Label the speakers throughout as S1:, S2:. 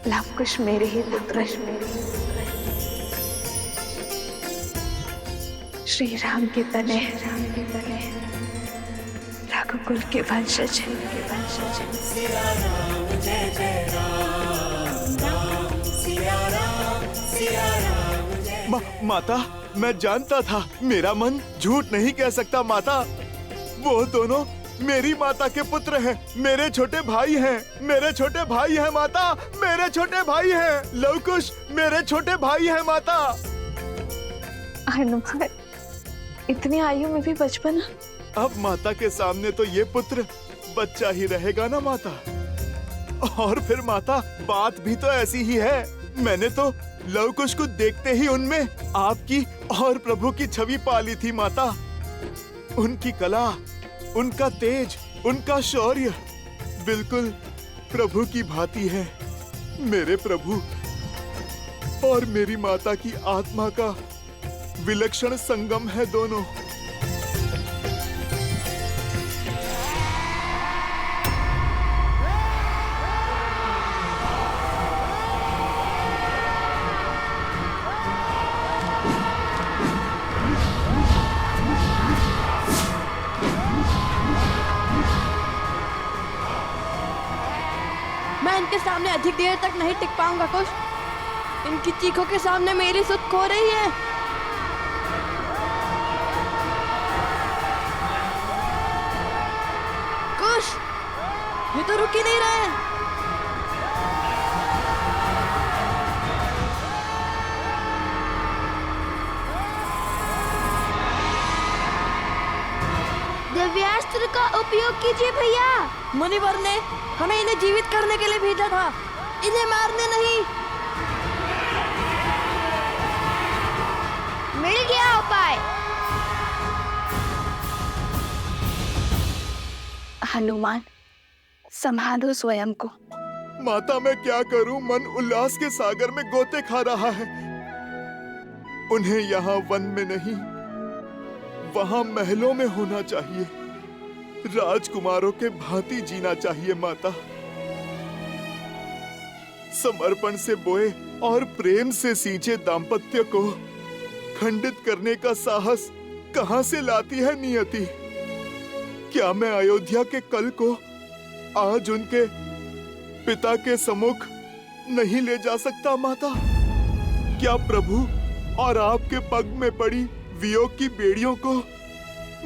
S1: लवकुश मेरे ही पुत्र श्री राम के तने रघुकुल के वंशज
S2: सिया राम जय जय राम राम सिया राम जय।
S3: माता, मैं जानता था, मेरा मन झूठ नहीं कह सकता माता। वो दोनों मेरी माता के पुत्र हैं, मेरे छोटे भाई हैं, मेरे छोटे भाई हैं माता, मेरे छोटे भाई हैं। लवकुश मेरे छोटे भाई हैं माता।
S1: हनुमान, इतनी आयु में भी बचपन।
S3: अब माता के सामने तो ये पुत्र बच्चा ही रहेगा ना माता। और फिर माता, बात भी तो ऐसी ही है। मैंने तो लवकुश को देखते ही उनमें आपकी और प्रभु की छवि पाली थी माता। उनकी कला, उनका तेज, उनका शौर्य बिल्कुल प्रभु की भांति है। मेरे प्रभु और मेरी माता की आत्मा का विलक्षण संगम है दोनों।
S4: मैं इनके सामने अधिक देर तक नहीं टिक पाऊंगा कुश। इनकी चीखों के सामने मेरी सुध खो रही है। कुश, ये तो रुक ही नहीं रहे।
S5: दिव्यास्त्र का उपयोग कीजिए भैया।
S4: मुनिवर ने हमें इन्हें जीवित करने के लिए भेजा था, इन्हें मारने नहीं।
S5: मिल गया उपाय।
S1: हनुमान, संभालो स्वयं को।
S3: माता, मैं क्या करूं? मन उल्लास के सागर में गोते खा रहा है। उन्हें यहाँ वन में नहीं, वहां महलों में होना चाहिए। राजकुमारों के भांति जीना चाहिए माता। समर्पण से बोए और प्रेम से सींचे दाम्पत्य को खंडित करने का साहस कहां से लाती है नियति? क्या मैं अयोध्या के कल को आज उनके पिता के सम्मुख नहीं ले जा सकता माता? क्या प्रभु और आपके पग में पड़ी वियोग की बेड़ियों को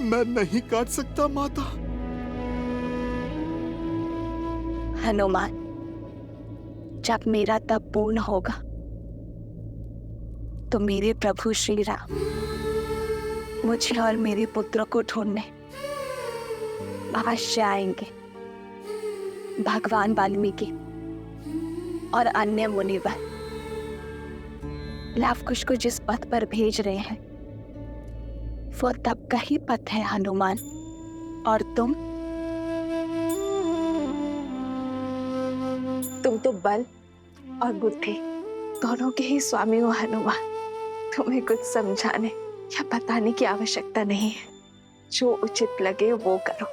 S3: मैं नहीं काट सकता माता?
S1: हनुमान, जब मेरा तप पूर्ण होगा तो मेरे प्रभु श्री राम मुझे और मेरे पुत्रों को ढूंढने अवश्य आएंगे। भगवान वाल्मीकि और अन्य मुनिवर लवकुश को जिस पथ पर भेज रहे हैं वो तब का ही पथ है हनुमान। और तुम तो बल और बुद्धि दोनों के ही स्वामी हो हनुमान। तुम्हें कुछ समझाने या बताने की आवश्यकता नहीं है। जो उचित लगे वो करो।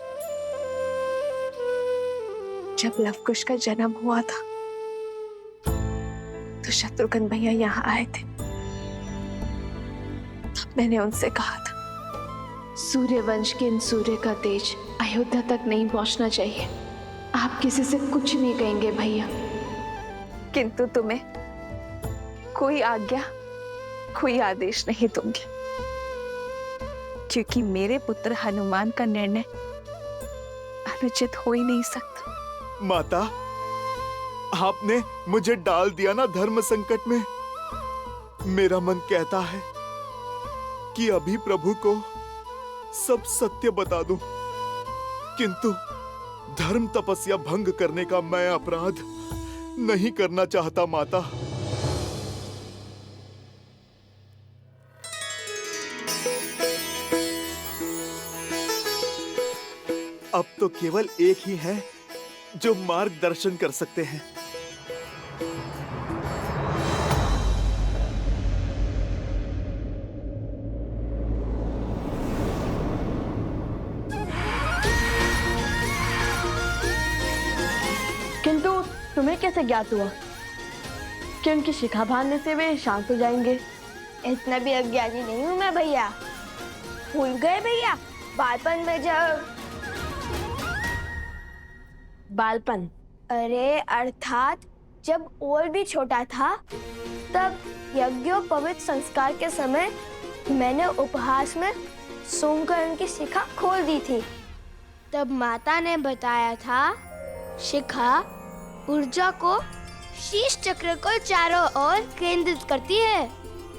S1: जब लवकुश का जन्म हुआ था तो शत्रुघ्न भैया यहाँ आए थे। तब मैंने उनसे कहा था, सूर्यवंश के इन सूर्य का तेज अयोध्या तक नहीं पहुंचना चाहिए। आप किसी से कुछ नहीं कहेंगे भैया, किंतु तुम्हें कोई आज्ञा, कोई आदेश नहीं दूंगी, क्योंकि मेरे पुत्र हनुमान का निर्णय अनुचित हो ही नहीं सकता।
S3: माता, आपने मुझे डाल दिया ना धर्म संकट में। मेरा मन कहता है कि अभी प्रभु को सब सत्य बता दूं, किंतु धर्म तपस्या भंग करने का मैं अपराध नहीं करना चाहता माता। अब तो केवल एक ही है जो मार्गदर्शन कर सकते हैं।
S4: किंतु तुम्हें कैसे ज्ञात हुआ कि उनकी शिखा बांधने से वे शांत हो जाएंगे।
S5: इतना भी अज्ञानी नहीं हूँ मैं भैया। भूल गए भैया बालपन में जब
S4: बालपन?
S5: अरे अर्थात जब और भी छोटा था तब यज्ञोपवीत संस्कार के समय मैंने उपहास में सूंघकर उनकी शिखा खोल दी थी। तब माता ने बताया था शिखा ऊर्जा को शीश चक्र को चारों ओर केंद्रित करती है,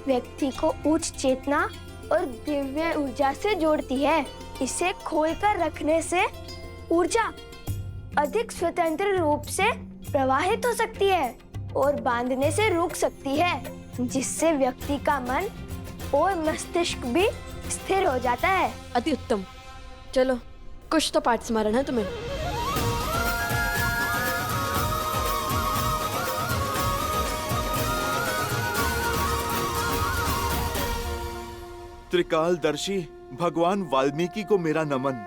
S5: व्यक्ति को उच्च चेतना और दिव्य ऊर्जा से जोड़ती है। इसे खोलकर रखने से ऊर्जा अधिक स्वतंत्र रूप से प्रवाहित हो सकती है और बांधने से रुक सकती है, जिससे व्यक्ति का मन और मस्तिष्क भी स्थिर हो जाता है।
S4: अति उत्तम। चलो कुछ तो पाठ स्मरण है तुम्हें।
S3: त्रिकालदर्शी भगवान वाल्मीकि को मेरा नमन।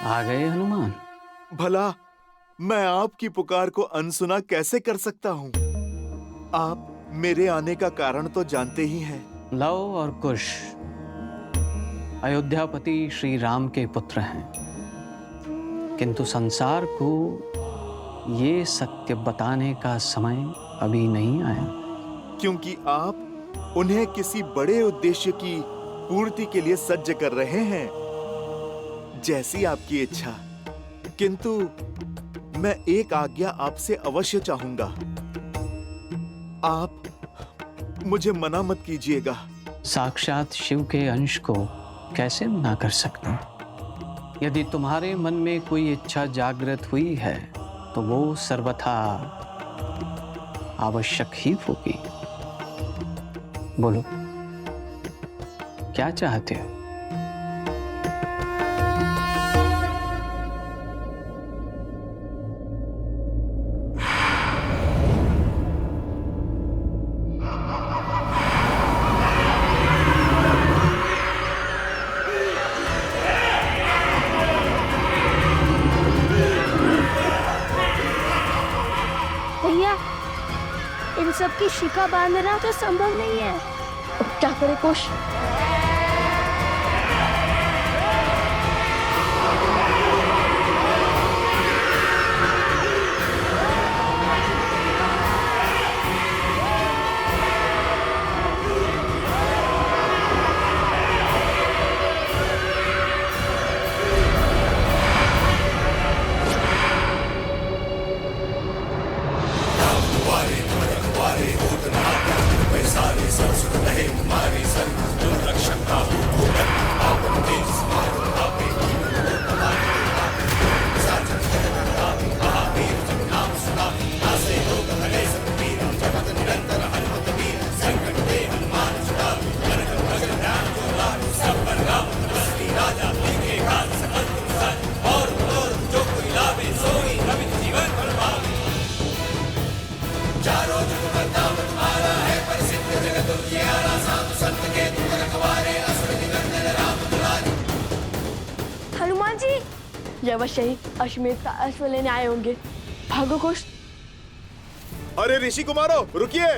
S6: आ गए हनुमान?
S3: भला मैं आपकी पुकार को अनसुना कैसे कर सकता हूँ? आप मेरे आने का कारण तो जानते ही हैं।
S6: लव और कुश अयोध्यापति श्री राम के पुत्र हैं, किंतु संसार को ये सत्य बताने का समय अभी नहीं आया,
S3: क्योंकि आप उन्हें किसी बड़े उद्देश्य की पूर्ति के लिए सज्ज कर रहे हैं। जैसी आपकी इच्छा। किंतु मैं एक आज्ञा आपसे अवश्य चाहूंगा। आप मुझे मना मत कीजिएगा।
S6: साक्षात शिव के अंश को कैसे मना कर सकता हूं? यदि तुम्हारे मन में कोई इच्छा जागृत हुई है तो वो सर्वथा आवश्यक ही होगी। बोलो, क्या चाहते हो?
S5: भैया इन सब की शिखा बांधना तो संभव नहीं है।
S4: अब क्या करे कुश?
S5: हनुमान जी
S4: ये अवश्य ही अश्वमेध का अश्व लेने आए होंगे। भागो कुश।
S3: अरे ऋषि कुमारो, रुकिए।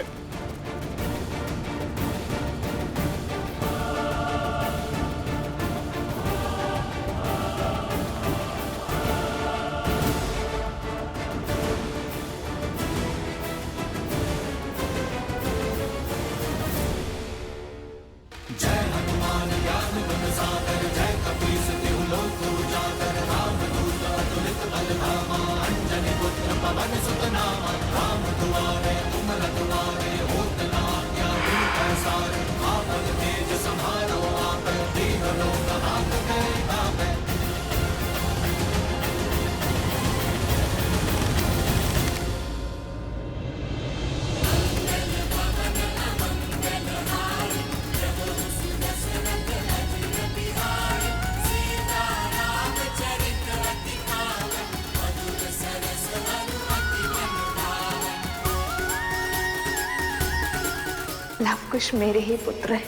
S1: लवकुश मेरे ही पुत्र है,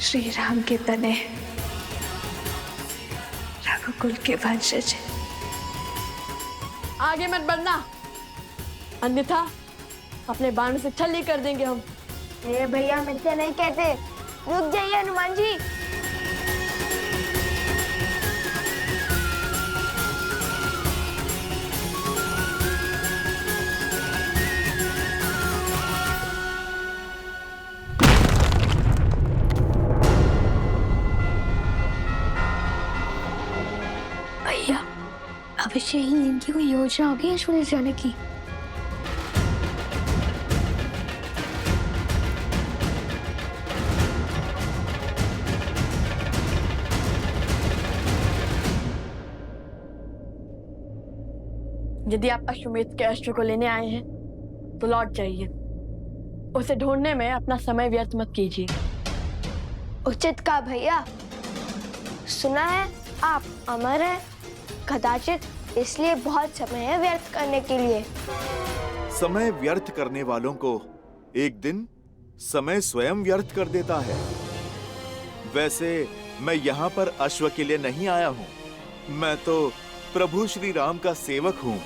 S1: श्री राम के तने, रघुकुल के वंशज।
S4: आगे मत बढ़ना, अन्यथा अपने बाण से छल्ली कर देंगे हम।
S5: मेरे भैया मिथ्या नहीं कहते। रुक जाइए हनुमान जी। भैया अवश्य ही इनकी कोई योजना होगी अश्वनी जाने की।
S4: यदि आप अश्वमेध के अश्व को लेने आए हैं तो लौट जाइए। उसे ढूंढने में अपना समय व्यर्थ मत कीजिए।
S5: उचित कहा भैया। सुना है आप अमर हैं, कदाचित इसलिए बहुत समय है व्यर्थ करने के लिए।
S3: समय व्यर्थ करने वालों को एक दिन समय स्वयं व्यर्थ कर देता है। वैसे मैं यहाँ पर अश्व के लिए नहीं आया हूँ। मैं तो प्रभु श्री राम का सेवक हूँ,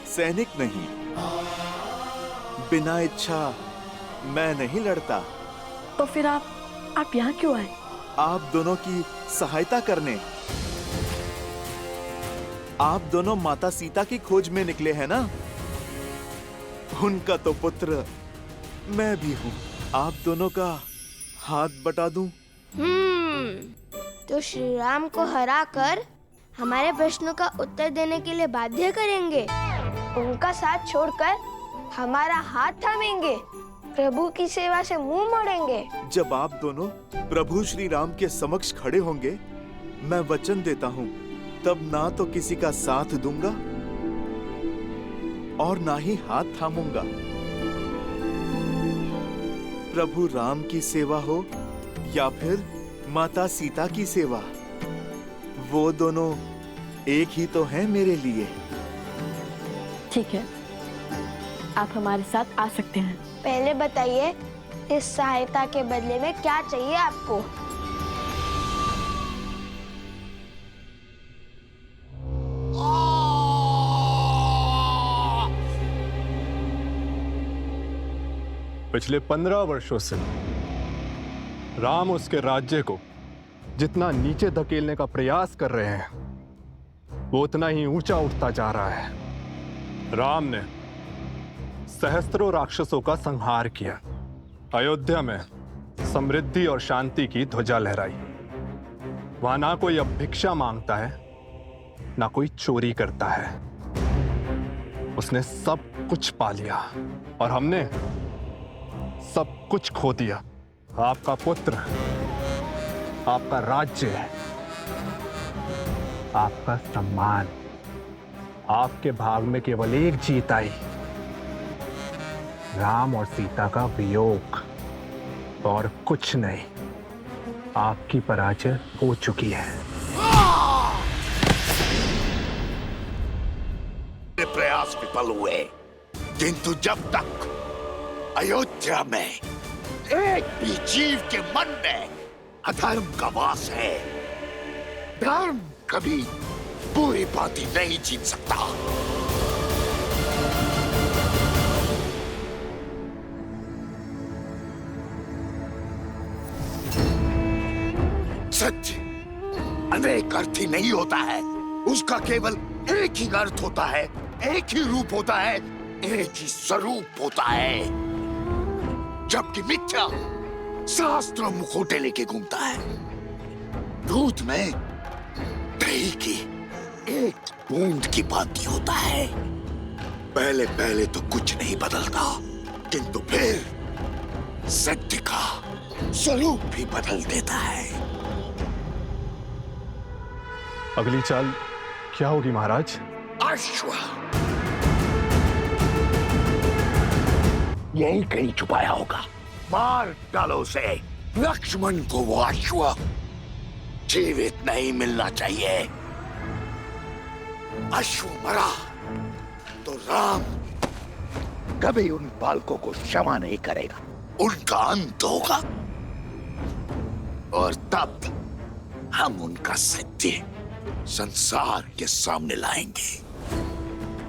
S3: सैनिक नहीं। बिना इच्छा मैं नहीं लड़ता।
S4: तो फिर आप यहाँ क्यों आए?
S3: आप दोनों की सहायता करने। आप दोनों माता सीता की खोज में निकले हैं ना? उनका तो पुत्र मैं भी हूँ। आप दोनों का हाथ बटा दूं?
S5: तो श्री राम को हराकर हमारे प्रश्नों का उत्तर देने के लिए बाध्य करेंगे। उनका साथ छोड़कर हमारा हाथ थामेंगे, प्रभु की सेवा से मुंह मोड़ेंगे।
S3: जब आप दोनों प्रभु श्री राम के समक्ष खड़े होंगे, मैं वचन देता हूँ, तब ना तो किसी का साथ दूंगा और ना ही हाथ थामूंगा। प्रभु राम की सेवा हो या फिर माता सीता की सेवा, वो दोनों एक ही तो हैं मेरे लिए।
S4: ठीक है, आप हमारे साथ आ सकते हैं।
S5: पहले बताइए, इस सहायता के बदले में क्या चाहिए आपको?
S7: पिछले 15 वर्षों से राम उसके राज्य को जितना नीचे धकेलने का प्रयास कर रहे हैं, वो उतना ही ऊंचा उठता जा रहा है। राम ने सहस्त्रों राक्षसों का संहार किया, अयोध्या में समृद्धि और शांति की ध्वजा लहराई। वहां ना कोई अब भिक्षा मांगता है, ना कोई चोरी करता है। उसने सब कुछ पा लिया और हमने सब कुछ खो दिया। आपका पुत्र, आपका राज्य, आपका सम्मान, आपके भाग में केवल एक जीत आई, राम और सीता का वियोग, और कुछ नहीं। आपकी पराजय हो चुकी है।
S8: प्रयास विफल हुए, किंतु जब तक अयोध्या में एक भी जीव के मन में अधर्म का वास है, धर्म कभी पूरी भांति नहीं जीत सकता। सत्य अनेक अर्थी नहीं होता है, उसका केवल एक ही अर्थ होता है, एक ही रूप होता है, एक ही स्वरूप होता है। जबकि मिथ्या शास्त्रों मुखोटे लेके घूमता है। दूध में दही की एक बूंद की भांति होता है। पहले पहले तो कुछ नहीं बदलता, किंतु फिर सत्य का स्वरूप भी बदल देता है।
S7: अगली चाल क्या होगी महाराज?
S8: अश्व यही कहीं छुपाया होगा। मार डालो उसे। लक्ष्मण को वो अश्व जीवित नहीं मिलना चाहिए। अश्व मरा तो राम कभी उन बालकों को क्षमा नहीं करेगा। उनका अंत होगा और तब हम उनका सत्य संसार के सामने लाएंगे।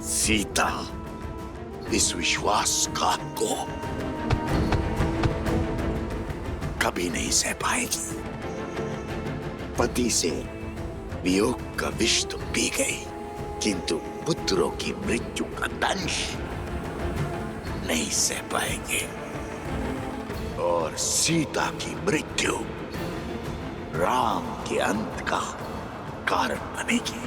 S8: सीता इस विश्वासघात को कभी नहीं सह पाएगी। पति से वियोग का विष तो पी गई, किंतु पुत्रों की मृत्यु का दंश नहीं सह पाएंगे और सीता की मृत्यु राम के अंत का कारण बनेगी।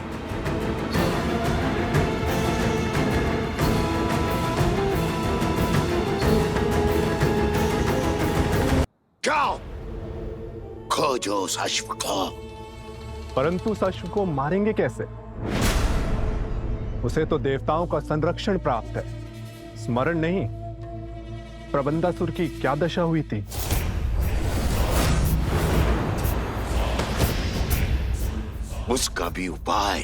S8: जाओ, खोजो उस अश्व को।
S7: परंतु उस अश्व को मारेंगे कैसे? उसे तो देवताओं का संरक्षण प्राप्त है। स्मरण नहीं, प्रबंधासुर की क्या दशा हुई थी?
S8: उसका भी उपाय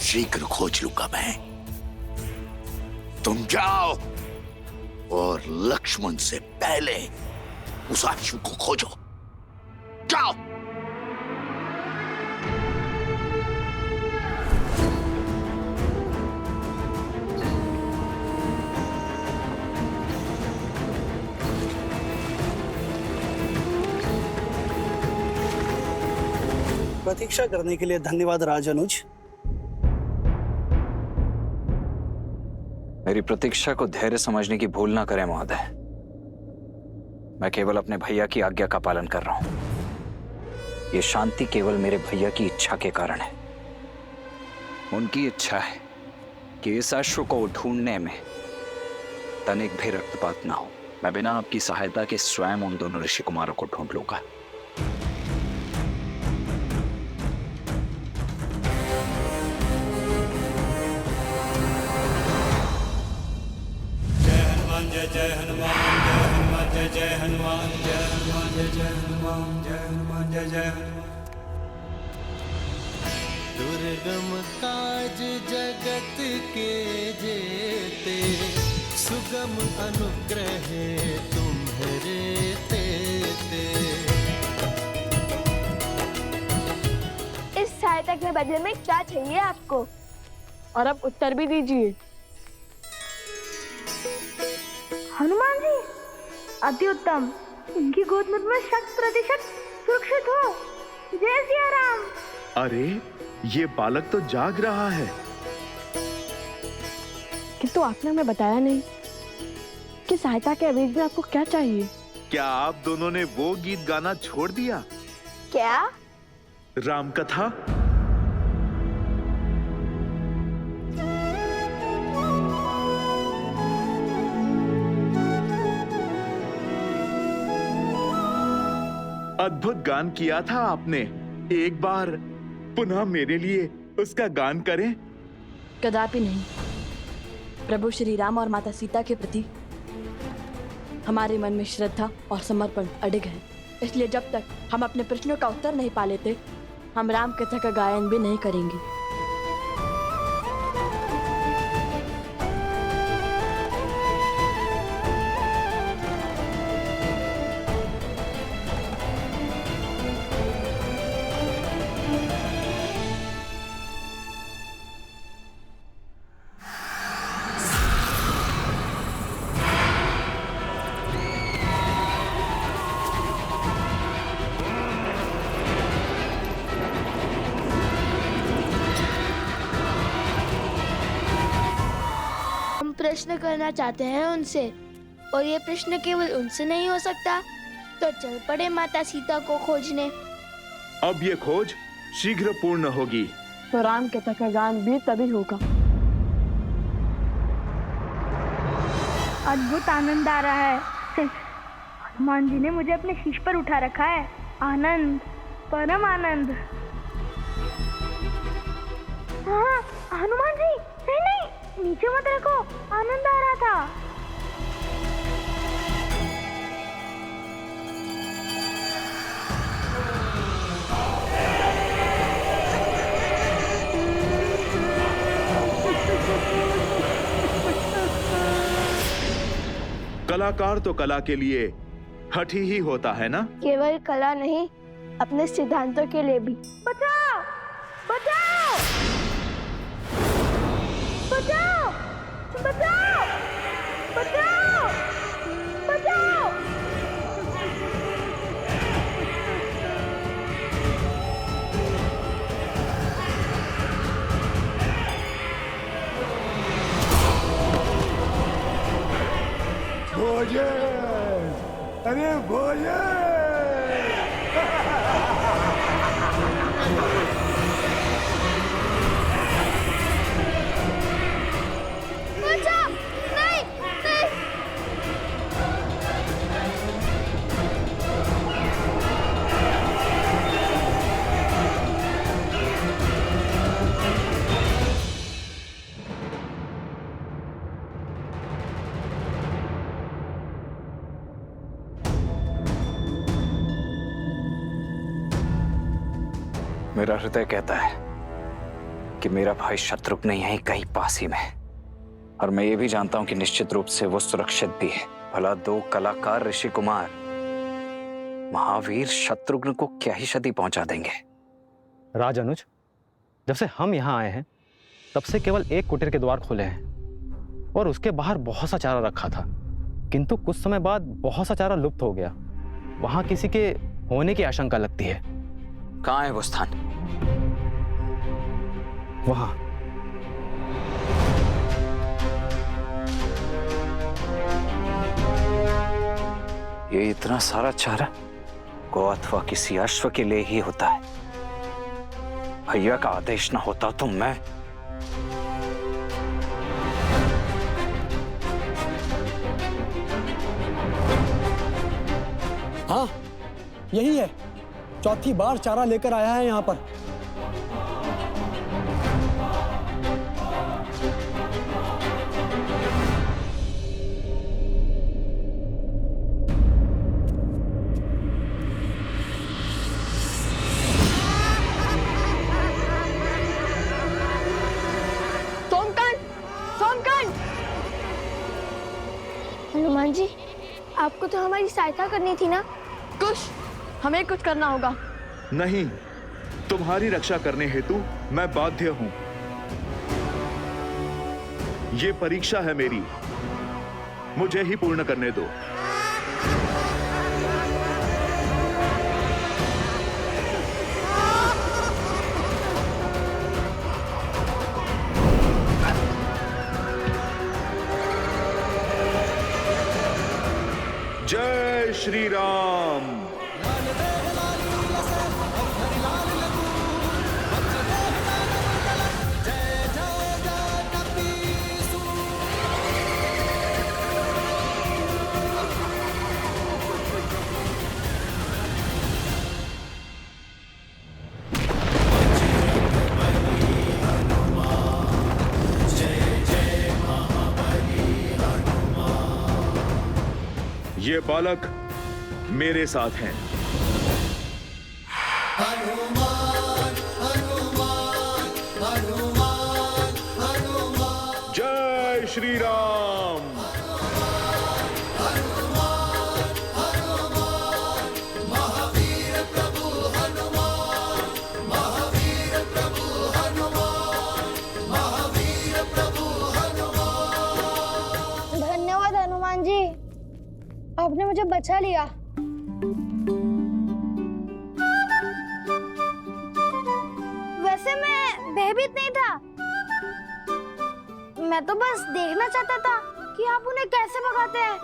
S8: शीघ्र खोज लूंगा मैं। तुम जाओ और लक्ष्मण से पहले उस अश्व को खोजो। जाओ।
S9: प्रतीक्षा करने के लिए धन्यवाद राजानुज।
S10: मेरी प्रतीक्षा को धैर्य समझने की भूल ना करें महोदय। मैं केवल अपने भैया की आज्ञा का पालन कर रहा हूं। ये शांति केवल मेरे भैया की इच्छा के कारण है। उनकी इच्छा है कि इस अश्व को ढूंढने में तनिक भी रक्तपात ना हो। मैं बिना आपकी सहायता के स्वयं उन दोनों ऋषि कुमारों को ढूंढ लूंगा।
S2: जय हनुमान जय जय हनुमान जय हनुमान जय जय हनुमान जय हनुमान जय जय हनुमान। दुर्गम काज जगत के जेते, सुगम अनुग्रह तुम्हारे तेते।
S5: इस सहायता के बदले में क्या चाहिए आपको?
S4: और अब उत्तर भी दीजिए।
S5: हनुमान जी, अति उत्तम। इनकी गोद मुझ में 100% सुरक्षित हो। जय सिया राम।
S3: अरे ये बालक तो जाग रहा है।
S4: किंतु आपने हमें बताया नहीं कि सहायता के एवज में आपको क्या चाहिए।
S3: क्या आप दोनों ने वो गीत गाना छोड़ दिया?
S5: क्या?
S3: राम कथा। अद्भुत गान किया था आपने। एक बार पुनः मेरे लिए उसका गान करें।
S4: कदापि नहीं। प्रभु श्री राम और माता सीता के प्रति हमारे मन में श्रद्धा और समर्पण अडिग है। इसलिए जब तक हम अपने प्रश्नों का उत्तर नहीं पा लेते, हम राम कथा का गायन भी नहीं करेंगे।
S5: प्रश्न करना चाहते हैं उनसे, और ये प्रश्न केवल उनसे नहीं हो सकता, तो चल पड़े माता सीता को खोजने।
S3: अब ये खोज शीघ्र पूर्ण होगी।
S4: तो राम कथा का गान भी तभी होगा।
S5: अद्भुत आनंद आ रहा है। हनुमान जी ने मुझे अपने शीश पर उठा रखा है। आनंद, परम आनंद। हाँ, हनुमान जी, नहीं नहीं, नीचे मत रखो, आनंद आ रहा था।
S3: कलाकार तो कला के लिए हठी ही होता है ना?
S5: केवल कला नहीं, अपने सिद्धांतों के लिए भी। बचाओ, बचाओ, बचाओ। बचाओ बचाओ बचाओ।
S8: भोजन, अरे भोजन।
S5: बचाओ, नहीं नहीं।
S10: मेरा हृदय कहता है कि मेरा भाई शत्रुघ्न यहीं कहीं पास ही में है, और मैं ये भी जानता हूं कि निश्चित रूप से वो सुरक्षित भी है। भला दो कलाकार ऋषि कुमार महावीर शत्रुघ्न को क्या ही क्षति पहुंचा देंगे।
S11: राज अनुज, जब से हम यहाँ आए हैं तब से केवल एक कुटीर के द्वार खुले हैं और उसके बाहर बहुत सा चारा रखा था, किंतु कुछ समय बाद बहुत सा चारा लुप्त हो गया। वहां किसी के होने की आशंका लगती है।
S10: कहाँ है वो स्थान?
S11: वहां।
S10: ये इतना सारा चारा गौ अथवा किसी अश्व के लिए ही होता है। भैया का आदेश न होता तो मैं
S9: हाँ, यही है। चौथी बार चारा लेकर आया है यहाँ पर।
S5: हनुमान जी, आपको तो हमारी सहायता करनी थी ना।
S4: हमें कुछ करना होगा।
S3: नहीं, तुम्हारी रक्षा करने हेतु मैं बाध्य हूं। ये परीक्षा है मेरी, मुझे ही पूर्ण करने दो। जय श्री राम। ये बालक मेरे साथ हैं। हनुमान, हनुमान, हनुमान, हनुमान। जय श्री राम। हनुमान, हनुमान, महावीर प्रभु हनुमान, महावीर प्रभु हनुमान, महावीर प्रभु हनुमान।
S5: धन्यवाद हनुमान जी, आपने मुझे बचा लिया। वैसे मैं भयभीत नहीं था, मैं तो बस देखना चाहता था कि आप उन्हें कैसे भगाते हैं।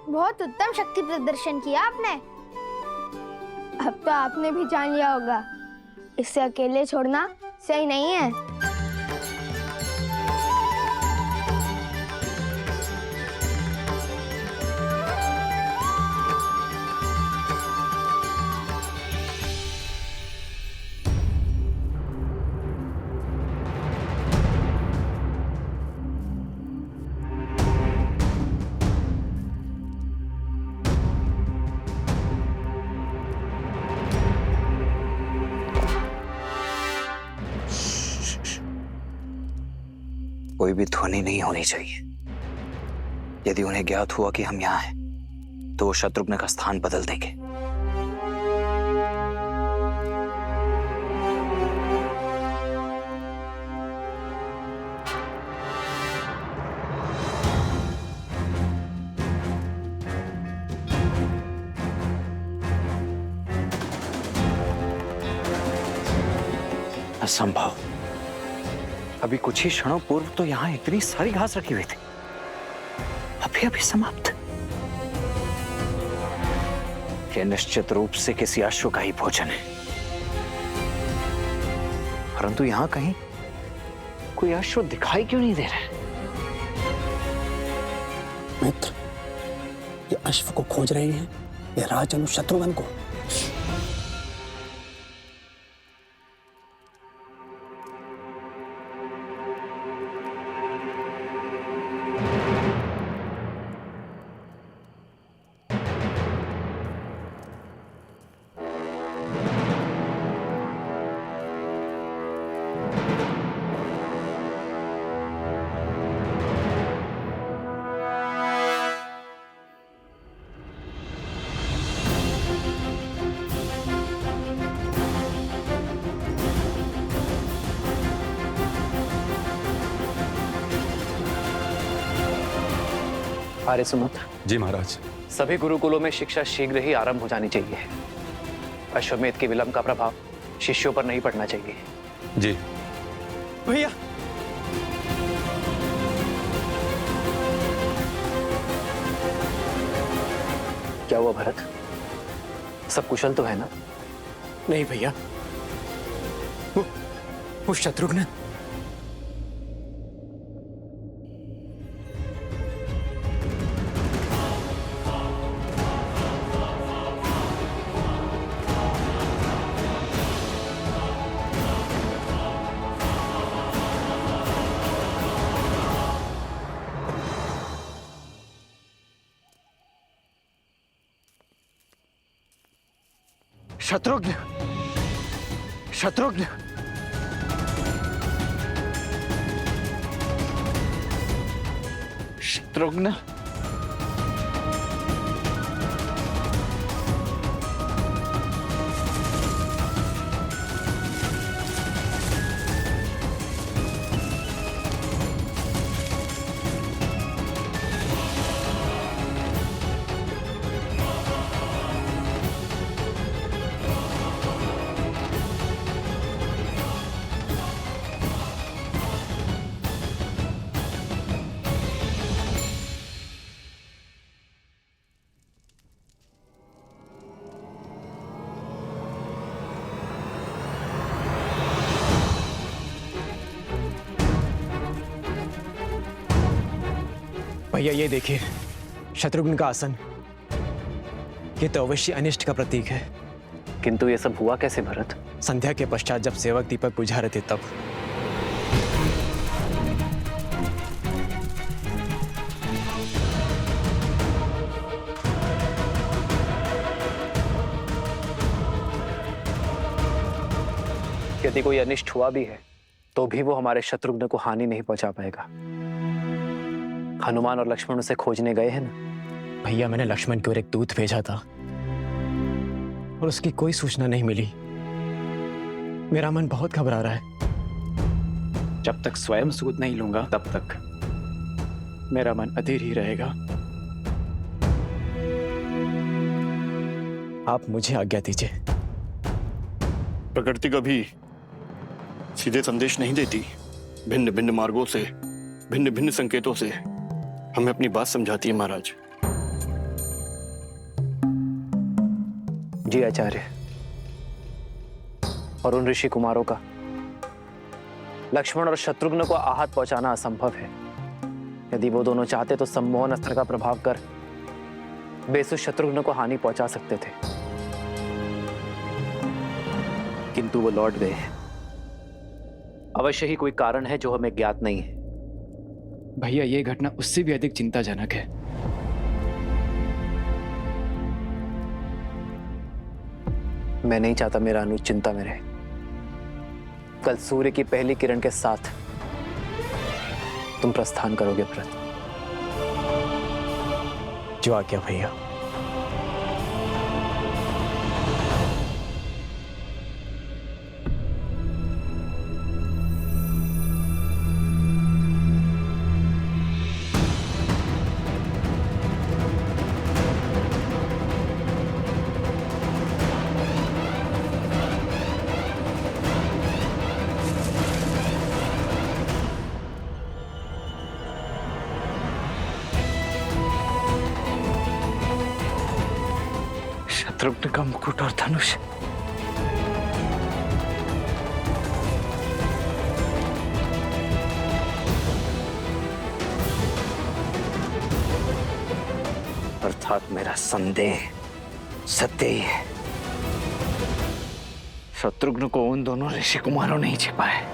S5: बहुत उत्तम शक्ति प्रदर्शन किया आपने। अब तो आपने भी जान लिया होगा, इसे अकेले छोड़ना सही नहीं है।
S10: कोई भी ध्वनि नहीं होनी चाहिए। यदि उन्हें ज्ञात हुआ कि हम यहाँ हैं, तो वो शत्रुघ्न का स्थान बदल देंगे। असंभव। अभी कुछ ही क्षणों पूर्व तो यहां इतनी सारी घास रखी हुई थी, अभी अभी समाप्त। यह निश्चित रूप से किसी अश्व का ही भोजन है, परंतु यहां कहीं कोई अश्व दिखाई क्यों नहीं दे रहा है?
S9: मित्र, ये अश्व को खोज रहे हैं या राजनु शत्रुघ्न को?
S10: आर्य सुमंत।
S7: जी महाराज।
S10: सभी गुरुकुलों में शिक्षा शीघ्र ही आरंभ हो जानी चाहिए। अश्वमेध के विलंब का प्रभाव शिष्यों पर नहीं पड़ना चाहिए।
S7: जी
S9: भैया,
S10: क्या हुआ भरत? सब कुशल तो है ना?
S9: नहीं भैया, वो शत्रुघ्न
S10: शत्रुघ्न, शत्रुघ्न, शत्रुघ्न।
S9: भैया, ये देखिए शत्रुघ्न का आसन। ये तो अवश्य अनिष्ट का प्रतीक है।
S10: किंतु ये सब हुआ कैसे भरत?
S9: संध्या के पश्चात जब सेवक दीपक बुझा रहे थे तब।
S10: यदि कोई अनिष्ट हुआ भी है तो भी वो हमारे शत्रुघ्न को हानि नहीं पहुंचा पाएगा। हनुमान और लक्ष्मण उसे खोजने गए हैं ना?
S9: भैया, मैंने लक्ष्मण की ओर एक दूत भेजा था और उसकी कोई सूचना नहीं मिली। मेरा मन बहुत घबरा रहा है।
S10: जब तक स्वयं सूद नहीं लूंगा तब तक मेरा मन अधीर ही रहेगा।
S9: आप मुझे आज्ञा दीजिए।
S12: प्रकृति कभी सीधे संदेश नहीं देती। भिन्न भिन्न मार्गों से, भिन्न भिन्न संकेतों से हमें अपनी बात समझाती है महाराज।
S10: जी आचार्य। और उन ऋषि कुमारों का लक्ष्मण और शत्रुघ्न को आहत पहुंचाना असंभव है। यदि वो दोनों चाहते तो सम्मोहन अस्त्र का प्रभाव कर बेसुध शत्रुघ्न को हानि पहुंचा सकते थे, किंतु वो लौट गए। अवश्य ही कोई कारण है जो हमें ज्ञात नहीं है।
S9: भैया, ये घटना उससे भी अधिक चिंताजनक है।
S10: मैं नहीं चाहता मेरा अनुज चिंता में रहे। कल सूर्य की पहली किरण के साथ तुम प्रस्थान करोगे भरत।
S9: जो आज्ञा भैया।
S10: शत्रुघ्न का मुकुट और धनुष अर्थात मेरा संदेह सत्य ही है। शत्रुघ्न को उन दोनों ऋषि कुमारों ने ही छिपाया।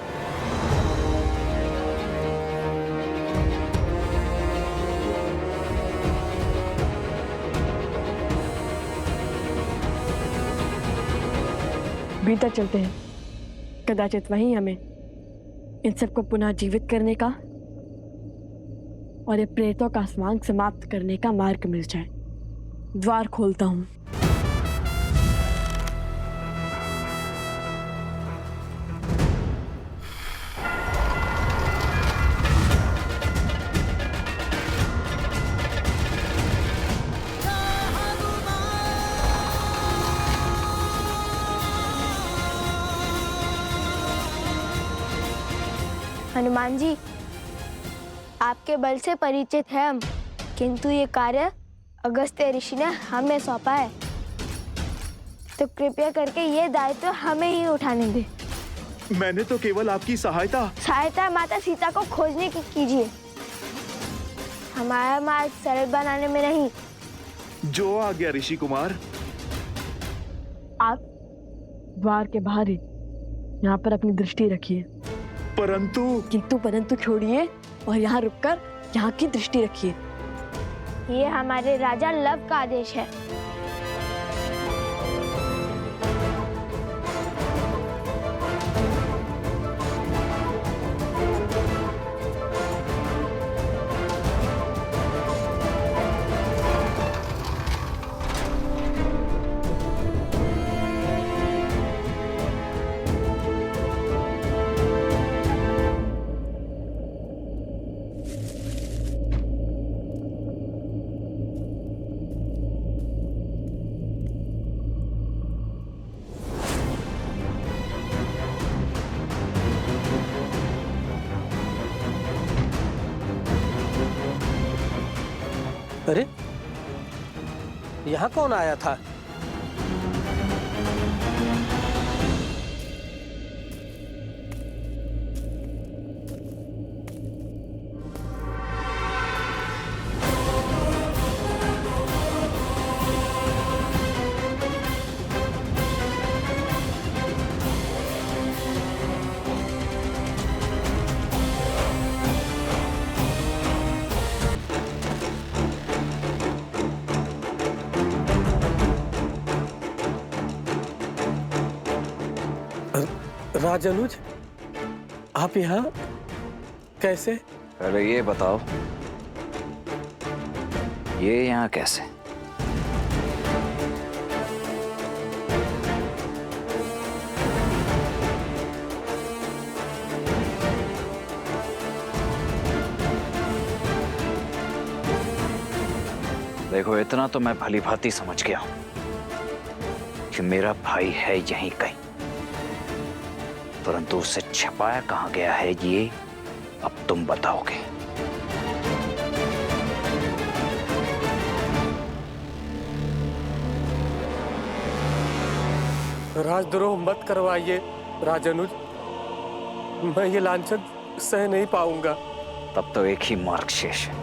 S4: भीतर चलते हैं, कदाचित वहीं हमें इन सबको पुनः जीवित करने का और ये प्रेतों का स्वांग समाप्त करने का मार्ग मिल जाए। द्वार खोलता हूं।
S5: हनुमान जी, आपके बल से परिचित है हम, किंतु ये कार्य अगस्त्य ऋषि ने हमें सौंपा है, तो कृपया करके ये दायित्व हमें ही उठाने दे।
S3: मैंने तो केवल आपकी
S5: सहायता माता सीता को खोजने की कीजिए, हमारा मार्ग सरल बनाने में नहीं।
S3: जो आ गया ऋषि कुमार।
S4: आप द्वार के बाहर ही यहाँ पर अपनी दृष्टि रखिए।
S3: परंतु
S4: छोड़िए और यहाँ रुककर यहाँ की दृष्टि रखिए।
S5: ये हमारे राजा लव का आदेश है।
S13: अरे यहाँ कौन आया था? राजानुज, आप यहाँ कैसे?
S10: अरे ये बताओ, ये यहाँ कैसे? देखो, इतना तो मैं भली भांति समझ गया हूं कि मेरा भाई है यहीं कहीं, परंतु उसे छिपाया कहां गया है ये अब तुम बताओगे।
S13: राजद्रोह मत करवाइए राजानुज, मैं ये लांछन सह नहीं पाऊंगा।
S10: तब तो एक ही मार्ग शेष है,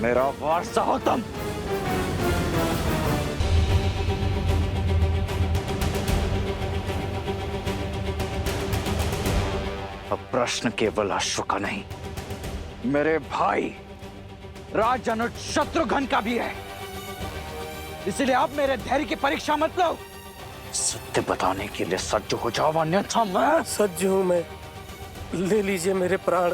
S10: मेरा वारसा हो तुम। अब प्रश्न केवल अश्व का नहीं, मेरे भाई राजानुज शत्रुघ्न का भी है, इसलिए आप मेरे धैर्य की परीक्षा मत लो। सत्य बताने के लिए सज्ज हो जाओ, अन्यथा मैं
S13: सज्ज हूं। मैं, ले लीजिए मेरे प्राण।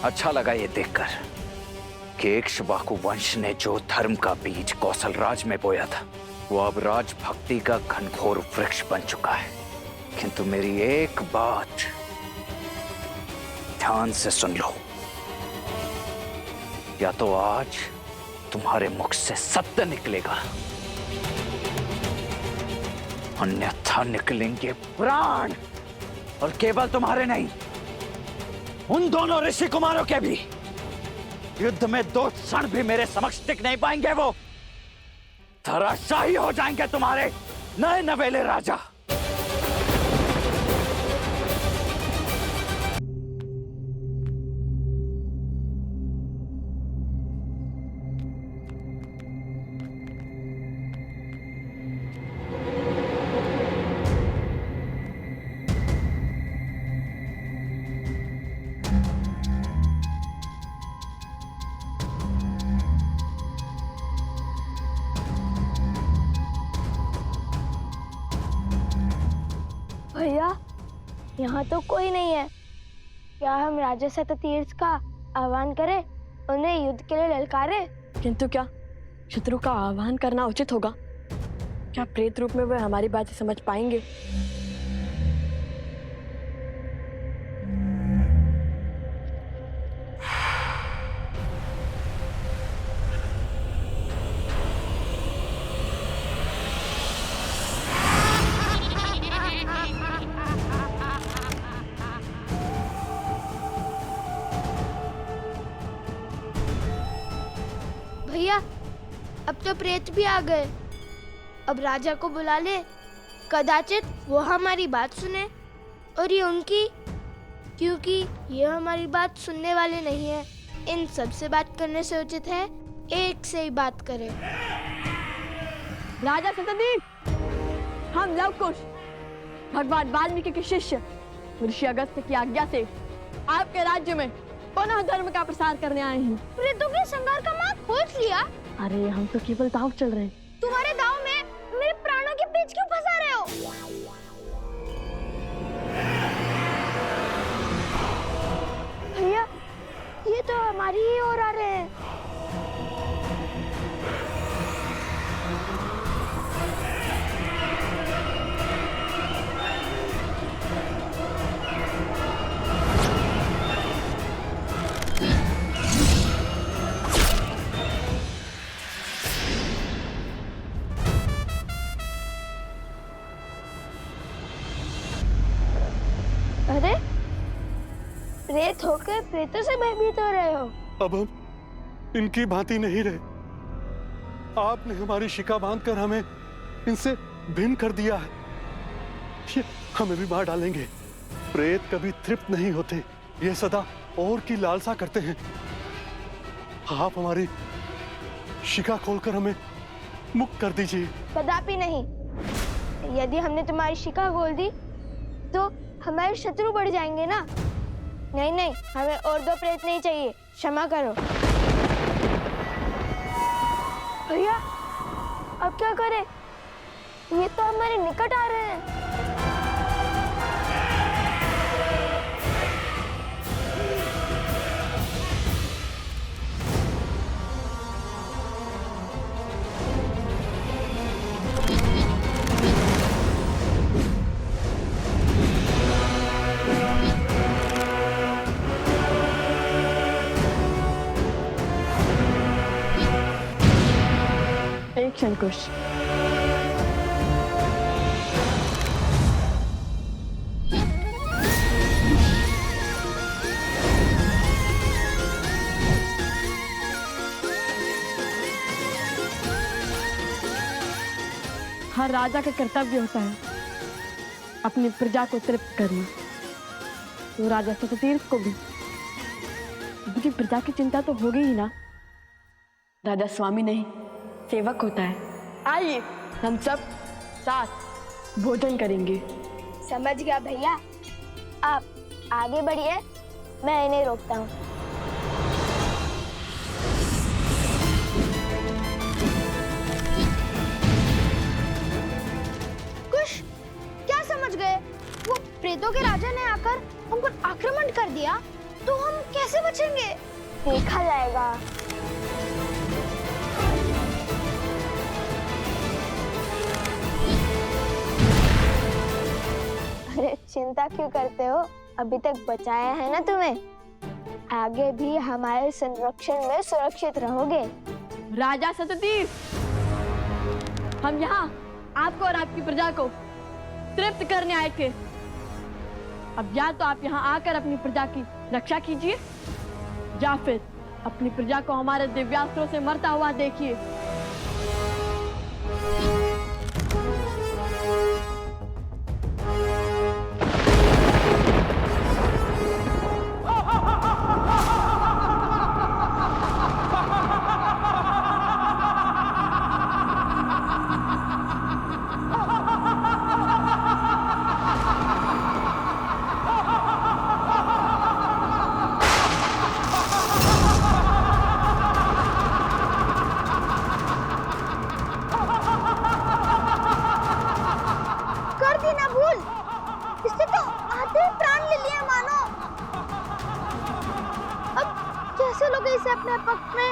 S10: अच्छा लगा ये देखकर कि इक्ष्वाकु वंश ने जो धर्म का बीज कौशलराज में बोया था, वो अब राजभक्ति का घनघोर वृक्ष बन चुका है। किंतु मेरी एक बात ध्यान से सुन लो, या तो आज तुम्हारे मुख से सत्य निकलेगा, अन्यथा निकलेंगे प्राण, और केवल तुम्हारे नहीं, उन दोनों ऋषि कुमारों के भी युद्ध में 2 क्षण भी मेरे समक्ष टिक नहीं पाएंगे। वो धराशायी हो जाएंगे तुम्हारे नए नवेले राजा।
S5: भैया, यहाँ तो कोई नहीं है। क्या हम राजा शततीर्थ का आह्वान करें, उन्हें युद्ध के लिए ललकारें?
S4: किंतु क्या शत्रु का आह्वान करना उचित होगा? क्या प्रेत रूप में वे हमारी बातें समझ पाएंगे?
S5: भैया, अब तो प्रेत भी आ गए। अब राजा को बुला ले, कदाचित वो हमारी बात सुने और ये उनकी, क्योंकि ये हमारी बात सुनने वाले नहीं है। इन सब से बात करने से उचित है एक से ही बात करें।
S4: राजा शततीर्थ, हम लव कुश भगवान वाल्मीकि के शिष्य ऋषि अगस्त्य की आज्ञा से आपके राज्य में पुनः धर्म का प्रसार करने आए हैं।
S5: प्रेतों के संहार का मार्ग खोज लिया?
S4: अरे हम तो केवल दांव चल रहे हैं।
S5: तुम्हारे दांव में मेरे प्राणों के बीच क्यों फंसा रहे हो? भैया, ये तो हमारी ही ओर आ रहे हैं। अरे, प्रेत होकर प्रेतों से भयभीत हो रहे हो?
S7: अब हम इनकी भांति नहीं रहे। आपने हमारी शिका बांधकर हमें इनसे भिन्न कर दिया है। ये हमें भी मार डालेंगे। प्रेत कभी तृप्त नहीं होते, ये सदा और की लालसा करते हैं। आप हमारी शिका खोलकर हमें मुक्त कर दीजिए।
S5: कदापि नहीं। यदि हमने तुम्हारी शिका खोल दी तो हमारे शत्रु बढ़ जाएंगे ना। नहीं नहीं, हमें और 2 प्रेत नहीं चाहिए। क्षमा करो भैया। अब क्या करें? ये तो हमारे निकट आ रहे हैं।
S4: एक क्षण कुश। हर राजा का कर्तव्य होता है अपनी प्रजा को तृप्त करना। तो राजा शततीर्थ को भी उनकी प्रजा की चिंता तो होगी ही ना। राजा स्वामी नहीं, सेवक होता है। आइए हम सब साथ भोजन करेंगे।
S5: समझ गया भैया। आप आगे बढ़िए, मैं इन्हें रोकता हूँ। कुश, क्या समझ गए? वो प्रेतों के राजा ने आकर हम पर आक्रमण कर दिया, तो हम कैसे बचेंगे? देखा जाएगा। अरे चिंता क्यों करते हो? अभी तक बचाया है ना तुम्हें। आगे भी हमारे संरक्षण में सुरक्षित रहोगे।
S4: राजा शततीर्थ, हम यहाँ आपको और आपकी प्रजा को तृप्त करने आए थे। अब या तो आप यहाँ आकर अपनी प्रजा की रक्षा कीजिए या फिर अपनी प्रजा को हमारे दिव्यास्त्रों से मरता हुआ देखिए।
S5: इसे अपने पक्ष में।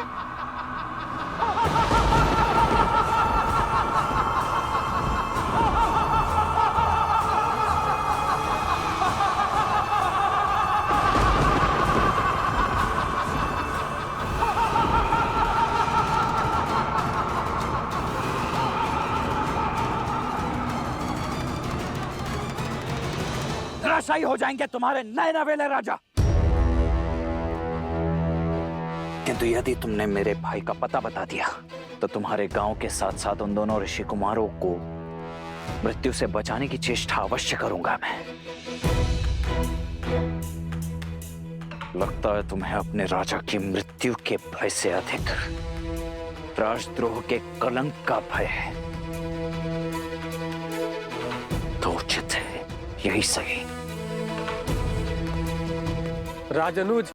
S10: धराशायी हो जाएंगे तुम्हारे नए नवेले राजा। किंतु यदि तुमने मेरे भाई का पता बता दिया तो तुम्हारे गांव के साथ साथ उन दोनों ऋषि कुमारों को मृत्यु से बचाने की चेष्टा अवश्य करूंगा मैं। लगता है तुम्हें अपने राजा की मृत्यु के भय से अधिक राजद्रोह के कलंक का भय है। तो उचित है यही सही।
S13: राजनुज,